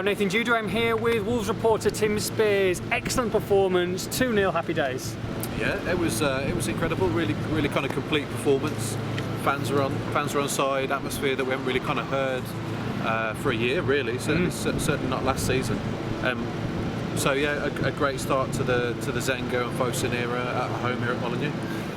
I'm Nathan Judah. I'm here with Wolves reporter Tim Spiers. Excellent performance, 2-0, happy days. Yeah, it was incredible. Really kind of complete performance. Fans were on side. Atmosphere that we haven't really kind of heard for a year, really. Certainly not last season. So yeah, a great start to the Zenga and Fosun era at home here at Molineux.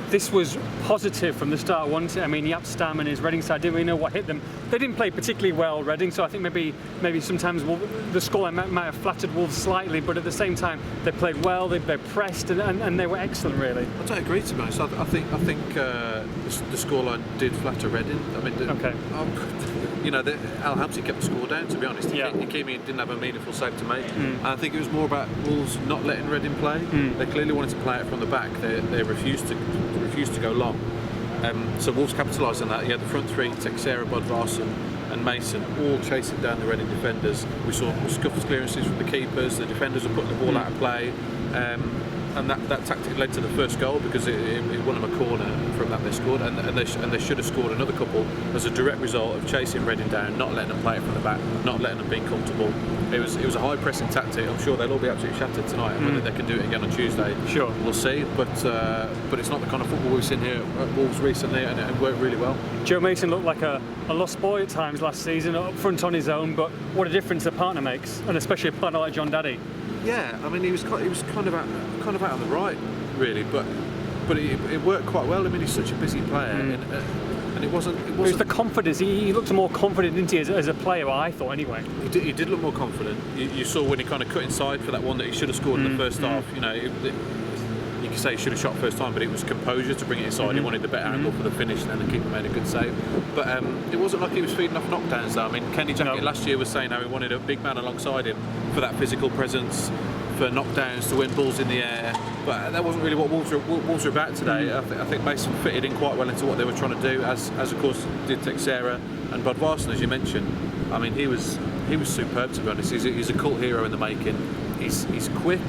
This was positive from the start, wasn't it? I mean, Jaap Stam and his Reading side didn't really know what hit them. They didn't play particularly well, Reading, so I think maybe sometimes the scoreline might have flattered Wolves slightly, but at the same time, they played well, they pressed, and they were excellent, really. I don't agree, to be honest. I think the scoreline did flatter Reading. I mean, okay. Al Hamsi kept the score down, to be honest. Yeah. Ikimi didn't have a meaningful save to make. And I think it was more about Wolves not letting Reading play. They clearly wanted to play it from the back. They refused to go long. So Wolves capitalised on that. You had the front three, Teixeira, Bodvarsson and Mason, all chasing down the Reading defenders. We saw scuffed clearances from the keepers. The defenders were putting the ball out of play. And that tactic led to the first goal because it won them a corner. From that they scored, and they should have scored another couple as a direct result of chasing Reading down, not letting them play it from the back, not letting them be comfortable. It was a high pressing tactic. I'm sure they'll all be absolutely shattered tonight, and whether they can do it again on Tuesday, sure, we'll see. But it's not the kind of football we've seen here at Wolves recently, and it worked really well. Joe Mason looked like a lost boy at times last season, up front on his own, but what a difference a partner makes, and especially a partner like John Daddy. Yeah, I mean he was kind of out on the right, really, but it worked quite well. I mean, he's such a busy player, and it wasn't. It was the confidence. He looked more confident, didn't he, as a player? I thought, anyway. He did look more confident. You saw when he kind of cut inside for that one that he should have scored in the first half. You know, you could say he should have shot first time, but it was composure to bring it inside. He wanted the better angle for the finish, and then the keeper made a good save. But it wasn't like he was feeding off knockdowns, though. I mean, Kenny Jackett last year was saying how he wanted a big man alongside him for that physical presence, for knockdowns, to win balls in the air, but that wasn't really what Wolves were about today. I think Mason fitted in quite well into what they were trying to do, as of course did Teixeira and Bodvarsson, as you mentioned. I mean, he was superb, to be honest. He's a cult hero in the making. He's quick,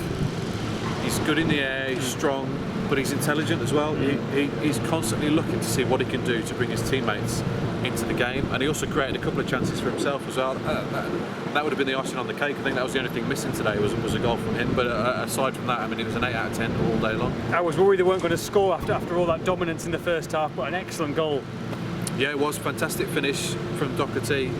he's good in the air, he's strong, but he's intelligent as well. He's constantly looking to see what he can do to bring his teammates into the game, and he also created a couple of chances for himself as well. That would have been the icing on the cake. I think that was the only thing missing today was a goal from him, but aside from that, I mean, it was an 8 out of 10 all day long. I was worried they weren't going to score after all that dominance in the first half, but an excellent goal. Yeah, it was a fantastic finish from Doherty.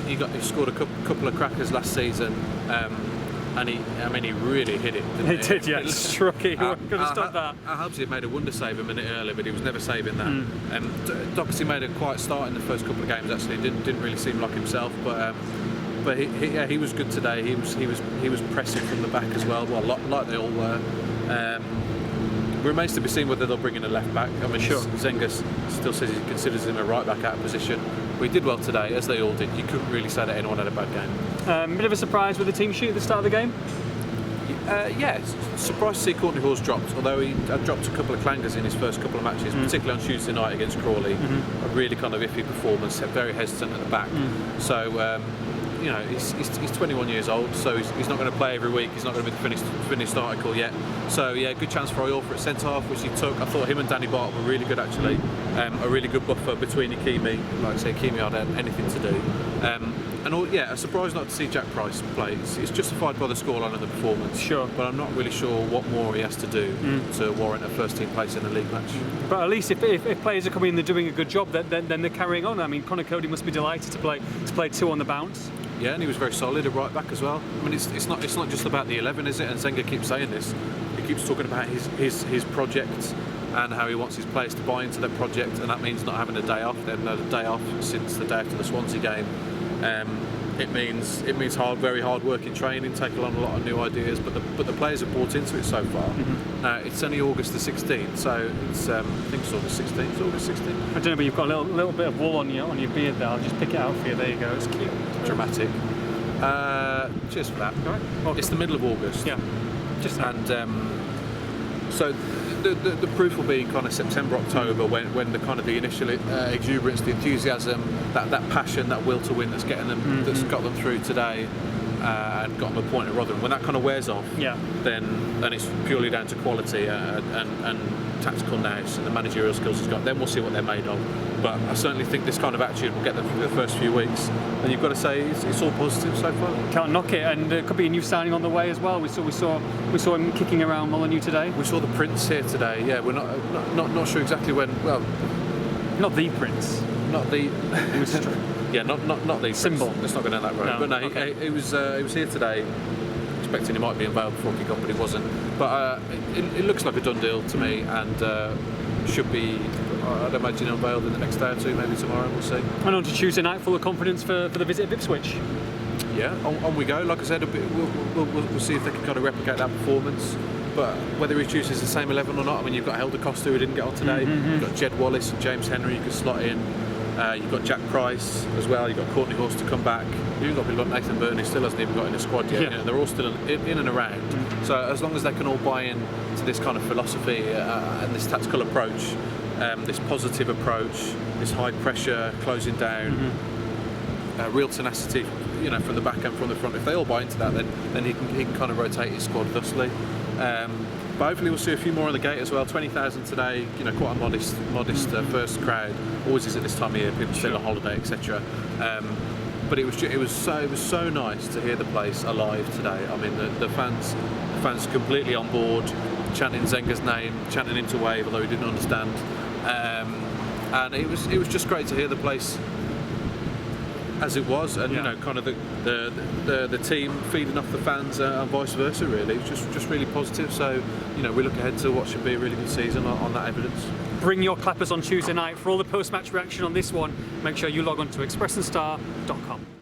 He scored a couple of crackers last season, and he really hit it. He did, yeah. Struck it. He wasn't going to stop that. Al Hamsi had made a wonder save a minute earlier, but he was never saving that. Doherty made a quiet start in the first couple of games. Actually, didn't really seem like himself, but he was good today. He was pressing from the back as well. Well, like they all were. Remains to be seen whether they'll bring in a left back. I mean, sure. Zenga still says he considers him a right back out of position. We did well today, as they all did. You couldn't really say that anyone had a bad game. Bit of a surprise with the team sheet at the start of the game? Yeah, surprised to see Courtney Hall's dropped, although he had dropped a couple of clangers in his first couple of matches, particularly on Tuesday night against Crawley. A really kind of iffy performance, very hesitant at the back. So, you know, he's 21 years old, so he's not going to play every week. He's not going to be the finished article yet. So yeah, good chance for Oyol for a centre half, which he took. I thought him and Danny Bart were really good, actually. A really good buffer between Ikimi. Like I say, Ikimi had anything to do. A surprise not to see Jack Price play. It's justified by the scoreline and the performance. Sure. But I'm not really sure what more he has to do to warrant a first team place in the league match. But at least if players are coming in, they're doing a good job, then they're carrying on. I mean, Conor Cody must be delighted to play 2 on the bounce. Yeah, and he was very solid at right back as well. I mean, it's not just about the 11, is it? And Zenga keeps saying this. He keeps talking about his project and how he wants his players to buy into their project, and that means not having a day off. They've had a day off since the day after the Swansea game. It means very hard work in training, taking on a lot of new ideas, but the players have bought into it so far. Now it's only August the 16th, so it's I think it's August 16th. It's August 16th. I don't know, but you've got a little bit of wool on your beard there. I'll just pick it out for you. There you go. It's cute. Dramatic. Cheers for that. All right. Welcome. It's the middle of August. Yeah. Just and so the proof will be kind of September, October, when the kind of the initial exuberance, the enthusiasm, that passion, that will to win that's got them through today. and got them a point at Rotherham. When that kind of wears off, Yeah. then it's purely down to quality and tactical nous and the managerial skills he's got. Then we'll see what they're made of. But I certainly think this kind of attitude will get them through the first few weeks. And you've got to say it's all positive so far. Can't knock it, and it could be a new signing on the way as well. We saw him kicking around Molineux today. We saw the Prince here today. Yeah, we're not sure exactly when. Well, not the Prince. not the. It was Yeah, not the symbol. Let's not go down that road. No, But no, okay. he was here today, expecting he might be unveiled before kick-off, but he wasn't. But it looks like a done deal to me, and should be, I'd imagine, unveiled in the next day or two, maybe tomorrow. We'll see. And on to Tuesday night, full of confidence for the visit of Ipswich. Yeah, on we go. Like I said, we'll see if they can kind of replicate that performance. But whether he chooses the same 11 or not, I mean, you've got Helder Costa who didn't get on today. You've got Jed Wallace and James Henry you can slot in. You've got Jack Price as well. You've got Courtney Horse to come back. You've even got people like Nathan Byrne who still hasn't even got in the squad yet. Yeah. You know, they're all still in and around. So as long as they can all buy in to this kind of philosophy and this tactical approach, this positive approach, this high pressure closing down, real tenacity, you know, from the back and from the front. If they all buy into that, then he can kind of rotate his squad thusly. But hopefully we'll see a few more on the gate as well. 20,000 today, you know, quite a modest first crowd. Always is at this time of year. People still on holiday, etc. But it was so nice to hear the place alive today. I mean, the fans completely on board, chanting Zenga's name, chanting him to wave, although he didn't understand. And it was just great to hear the place as it was, and you know, kind of the team feeding off the fans and vice versa. Really, it's just really positive. So, you know, we look ahead to what should be a really good season on that evidence. Bring your clappers on Tuesday night. For all the post-match reaction on this one, make sure you log on to expressandstar.com.